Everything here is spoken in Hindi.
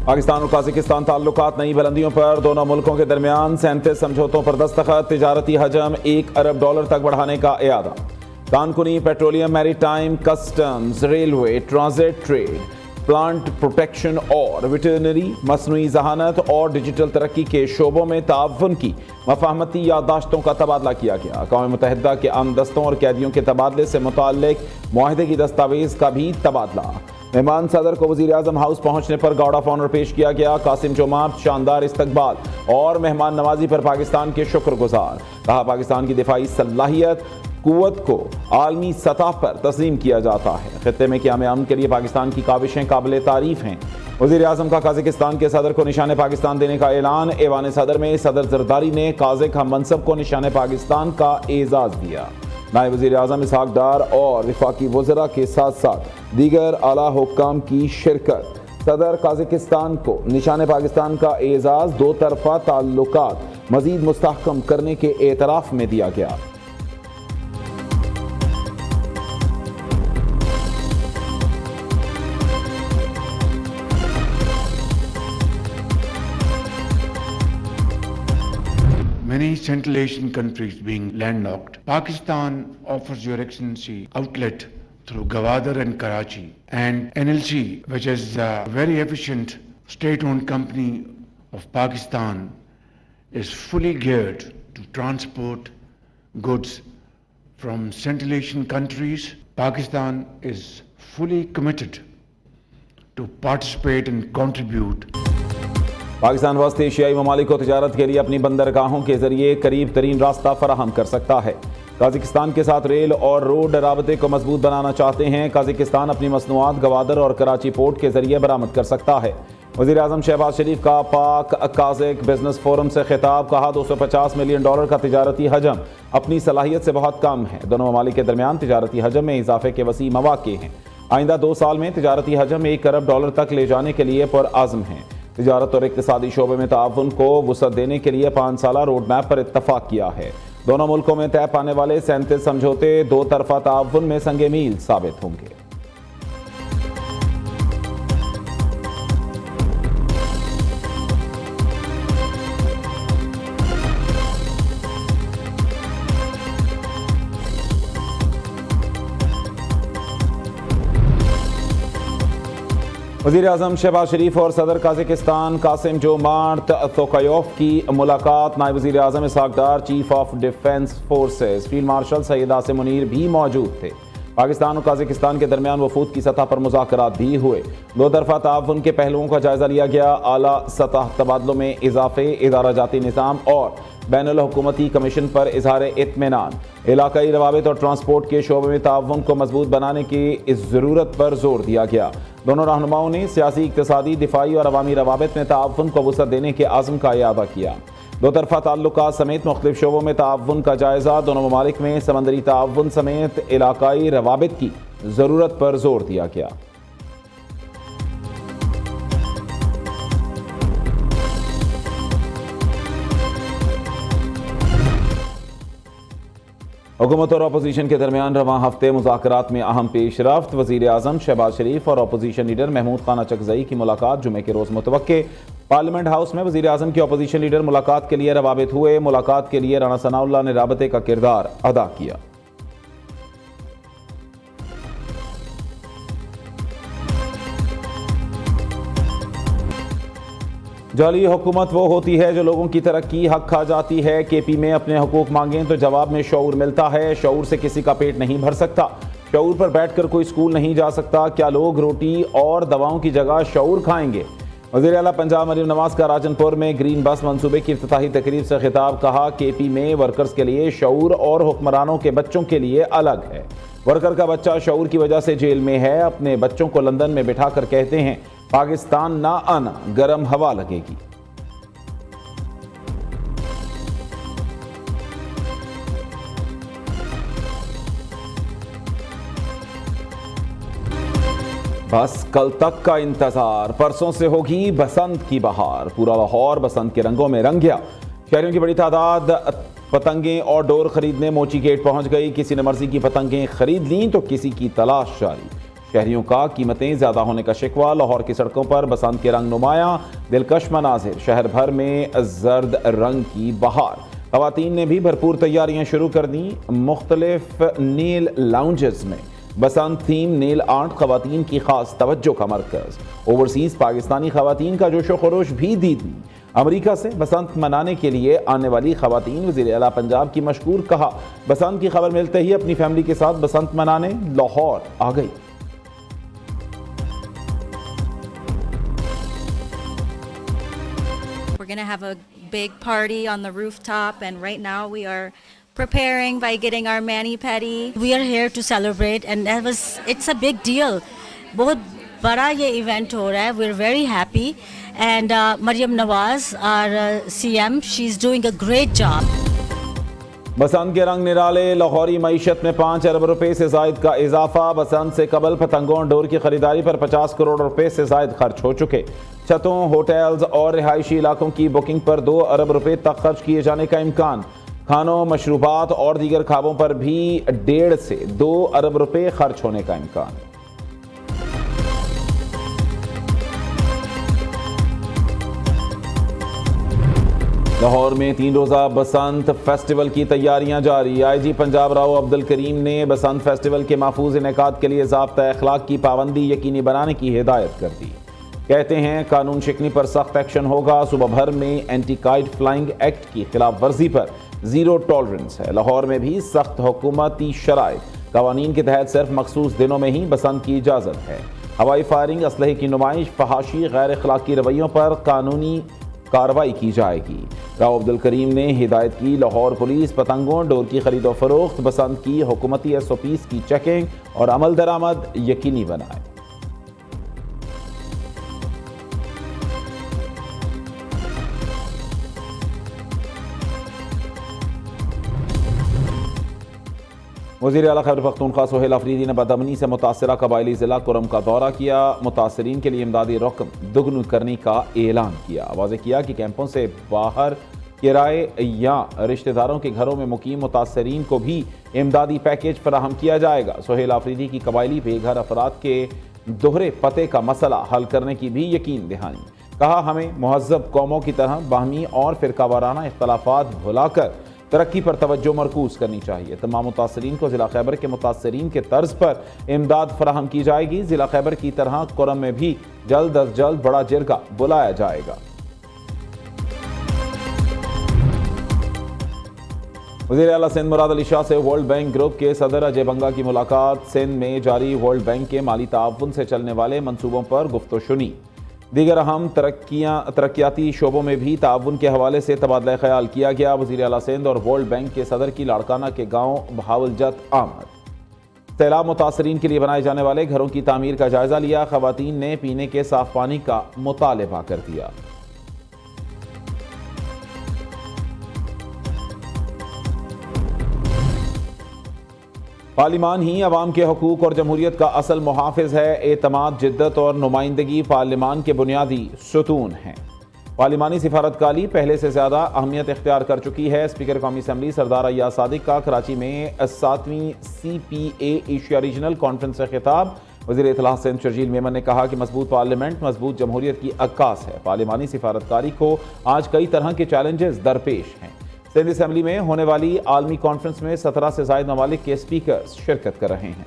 पाकिस्तान और काज़िकिस्तान ताल्लुकात नई बुलंदियों पर, दोनों मुल्कों के दरमियान 37 समझौतों पर दस्तखत, तिजारती हजम $1 अरब तक बढ़ाने का इरादा। कानकुनी petroleum, maritime, customs, railway, transit, trade, plant protection और वेटरनरी, मसनूई जहानत और डिजिटल तरक्की के शोबों में ताउन की मफाहमती याददाश्तों का तबादला किया गया। अक़वाम मुत्तहिदा के अमन दस्तों और कैदियों के तबादले से मुताल्लिक मुआहदे की दस्तावेज का भी तबादला। मेहमान सदर को वज़ीर आज़म हाउस पहुंचने पर गार्ड ऑफ ऑनर पेश किया गया। कासिम जोमार्त शानदार इस्तकबाल और मेहमान नवाजी पर पाकिस्तान के शुक्रगुजार। कहा, पाकिस्तान की दिफाई सलाहियत कुव्वत को आलमी सतह पर तस्लीम किया जाता है। खित्ते में क़याम अमन के लिए पाकिस्तान की काविशें काबिल तारीफ हैं। वज़ीर आज़म का काज़िकिस्तान के सदर को निशान पाकिस्तान देने का ऐलान। ऐवान सदर में सदर जरदारी ने काज़िक हम मनसब को निशान पाकिस्तान का एजाज़ दिया। नायब वज़ीर आज़म इसहाक डार और वफाकी वज़रा के साथ साथ दीगर आला हुक्काम की शिरकत। सदर काज़िकिस्तान को निशान पाकिस्तान का एजाज़ दो तरफ़ा ताल्लुकात मज़ीद मुस्तहकम करने के एतराफ़ में दिया गया। Many Central Asian countries being landlocked, Pakistan offers Your Excellency outlet through Gwadar and Karachi, and NLC, which is a very efficient state-owned company of Pakistan, is fully geared to transport goods from Central Asian countries. Pakistan is fully committed to participate and contribute. Pakistan वस्त एशियाई ममालिक को तिजारत के लिए अपनी बंदरगाहों के जरिए करीब तरीन रास्ता फराहम कर सकता है। काज़िकिस्तान के साथ रेल और रोड राबते को मजबूत बनाना चाहते हैं। काज़िकिस्तान अपनी मसनूआत गवादर और कराची पोर्ट के जरिए बरामद कर सकता है। वज़ीर आज़म शहबाज शरीफ का पाक काज़िक बिजनेस फोरम से खिताब। कहा, $250 मिलियन का तिजारती हजम अपनी सलाहियत से बहुत कम है। दोनों ममालिक के दरमियान तिजारती हजम में इजाफे के वसी मौक़े हैं। आइंदा 2 साल में तिजारती हजम $1 अरब तक ले जाने के लिए पुरअज़्म है। तिजारत और इक़्तिसादी शोबे में ताउन को वुसअत देने के लिए 5 साला रोड मैप पर इत्तफाक किया है। दोनों मुल्कों में तय पाने वाले 37 समझौते दो तरफा ताउन में संगे मील साबित होंगे। वज़ीर आज़म शहबाज शरीफ और सदर काज़िकिस्तान कासिम जोमार्त तोकायोफ की मुलाकात। नायब वज़ीर आज़म Ishaq Dar, chief of defence forces field marshal Syed Asim Munir भी मौजूद थे। पाकिस्तान और काज़िकिस्तान के दरमियान वफूद की सतह पर मुज़ाकरात भी हुए। दो तरफा ताउन के पहलुओं का जायजा लिया गया। आला सतह तबादलों में इजाफे, इदारा जाती निज़ाम और बैनुल हुकूमती कमीशन पर इजहार इत्मीनान, इलाकाई रवाबित और ट्रांसपोर्ट के शोबे में ताउन को मजबूत बनाने की इस ज़रूरत पर जोर दिया गया। दोनों रहनुमाओं ने सियासी, इक़्तिसादी, दिफाई और अवामी रवाबित में ताउन को वुसअत देने के आज़म का इयादा किया। दो तरफा ताल्लुकात समेत मुख्तलिफ शोबों में ताउन का जायजा। दोनों ममालिक में समंदरी ताउन समेत इलाकाई रवाबित की ज़रूरत पर जोर दिया गया। हुकूमत और अपोजिशन के दरमियान रवां हफ्ते मुज़ाकरात में अहम पेशरफ्त। वज़ीर आज़म शहबाज शरीफ और अपोजिशन लीडर महमूद खान अचकज़ई की मुलाकात जुमे के रोज़ मुतवक्के। पार्लियामेंट हाउस में वज़ीर आज़म के अपोजिशन लीडर मुलाकात के लिए रवाबित हुए। मुलाकात के लिए राना सनाउल्लाह ने राबते का किरदार अदा किया। जाली हुकूमत वो होती है जो लोगों की तरक्की हक खा जाती है। केपी में अपने हकूक मांगें तो जवाब में शऊर मिलता है। शऊर से किसी का पेट नहीं भर सकता। शऊर पर बैठकर कोई स्कूल नहीं जा सकता। क्या लोग रोटी और दवाओं की जगह शऊर खाएंगे? वज़ीर आला पंजाब मरीम नवाज का राजनपुर में ग्रीन बस मंसूबे की इफ्तिताही तकरीब से खिताब। कहा, केपी में वर्कर्स के लिए शऊर और हुक्मरानों के बच्चों के लिए अलग है। वर्कर का बच्चा शऊर की वजह से जेल में है। अपने बच्चों को लंदन में बिठा कर कहते हैं, पाकिस्तान ना आना, गर्म हवा लगेगी। बस कल तक का इंतजार, परसों से होगी बसंत की बहार। पूरा लाहौर बसंत के रंगों में रंग गया। शहरियों की बड़ी तादाद पतंगें और डोर खरीदने मोची गेट पहुंच गई। किसी ने मर्जी की पतंगें खरीद लीं तो किसी की तलाश जारी। शहरियों का कीमतें ज्यादा होने का शिकवा। लाहौर की सड़कों पर बसंत के रंग नुमाया, दिलकश मनाजिर, शहर भर में जर्द रंग की बहार। खवातीन ने भी भरपूर तैयारियां शुरू कर दी। मुख्तलिफ नील लाउंजेस में बसंत थीम नेल आर्ट खवातीन की खास तवज्जो का मरकज। ओवरसीज पाकिस्तानी खवातीन का जोशो खरोश भी दीदी। अमेरिका से बसंत मनाने के लिए आने वाली खवातीन वज़ीर आला पंजाब की मशकूर। कहा, बसंत की खबर मिलते ही अपनी फैमिली के साथ बसंत मनाने लाहौर आ गई। We're going to have a big party on the rooftop, and right now we are preparing by getting our mani-pedi. We are here to celebrate, and it's a big deal. बहुत बड़ा ये इवेंट हो रहा है. We're very happy, and Maryam Nawaz, our CM, she's doing a great job. बसंत के रंग निराले, लाहौरी मईशत में 5 अरब रुपए से जायद का इजाफा। बसंत से कबल पतंगों और डोर की खरीदारी पर 50 करोड़ रुपए से जायद खर्च हो चुके। छतों, होटल्स और रिहायशी इलाकों की बुकिंग पर 2 अरब रुपए तक खर्च किए जाने का इम्कान। खानों, मशरूबात और दीगर खाबों पर भी 1.5 से 2 अरब रुपए खर्च होने का इम्कान। लाहौर में 3 रोज़ा बसंत फेस्टिवल की तैयारियां जारी। आईजी पंजाब राव अब्दुल करीम ने बसंत फेस्टिवल के महफूज इनेकाद के लिए ज़ाब्ता अखलाक की पाबंदी यकीनी बनाने की हिदायत कर दी। कहते हैं, कानून शिकनी पर सख्त एक्शन होगा। सुबह भर में एंटी काइट फ्लाइंग एक्ट की खिलाफ वर्जी पर जीरो टॉलरेंस है। लाहौर में भी सख्त हुकूमती शराइत। कवानीन के तहत सिर्फ मखसूस दिनों में ही बसंत की इजाज़त है। हवाई फायरिंग, असलहे की नुमाइश, फहाशी, गैर अखलाकी रवैयों पर कानूनी कार्रवाई की जाएगी। राव अब्दुल करीम ने हिदायत की, लाहौर पुलिस पतंगों, डोर की खरीदो फरोख्त, बसंत की हुकूमती SOPs की चेकिंग और अमल दरामद यकीनी बनाए। वज़ीर आला खैबर पख्तूनख्वा सोहेल अफरीदी ने बदअमनी से मुतासरा कबायली ज़िला कुरम का दौरा किया। मुतासरीन के लिए इमदादी रकम दुगनी करने का ऐलान किया। वाज़ेह किया कि कैंपों से बाहर किराए या रिश्तेदारों के घरों में मुकीम मुतासरीन को भी इमदादी पैकेज फराहम किया जाएगा। सोहेल अफरीदी की कबायली बेघर अफराद के दोहरे पते का मसला हल करने की भी यकीन दहानी। कहा, हमें महज़्ज़ब कौमों की तरह बाहमी और फ़िरकावाराना इख्तलाफात भुलाकर तरक्की पर तवज्जो मरकूज करनी चाहिए। तमाम मुतासरीन को ज़िला खैबर के मुतासरीन के तर्ज पर इमदाद फराहम की जाएगी। ज़िला खैबर की तरह कुरम में भी जल्द अज जल्द बड़ा जिरगा बुलाया जाएगा। वज़ीर आला सिंध मुराद अली शाह से वर्ल्ड बैंक ग्रुप के सदर अजय बंगा की मुलाकात। सिंध में जारी वर्ल्ड बैंक के माली ताउन से चलने वाले मंसूबों पर गुफ्तगू। दीगर अहम तरक्याती शोबों में भी ताउन के हवाले से तबादला ख्याल किया गया। वज़ीर आला सिंध और वर्ल्ड बैंक के सदर की लाड़काना के गाँव बहावलजत आमद। सैलाब मुतासरीन के लिए बनाए जाने वाले घरों की तामीर का जायजा लिया। खवातीन ने पीने के साफ पानी का मुतालबा कर दिया। पार्लिमान ही अवाम के हकूक़ और जमहूरियत का असल मुहाफ़िज़ है। एतमाद, जिद्दत और नुमाइंदगी पार्लिमान के बुनियादी सुतून हैं। पार्लिमानी सिफारतकारी पहले से ज़्यादा अहमियत इख्तियार कर चुकी है। स्पीकर कौमी असम्बली सरदार अय्याज सादिक का कराची में 7वीं CPA एशिया रीजनल कॉन्फ्रेंस से खिताब। वज़ीर इत्तलाह सिंध शर्जील मेमन ने कहा कि मजबूत पार्लियामेंट मजबूत जमहूरियत की अक्कास है। पार्लिमानी सिफारतकारी को आज कई तरह के चैलेंजेस दरपेश हैं। सिंध असम्बली में होने वाली आलमी कॉन्फ्रेंस में 17 से ज़ायद ममालिक के स्पीकर शिरकत कर रहे हैं।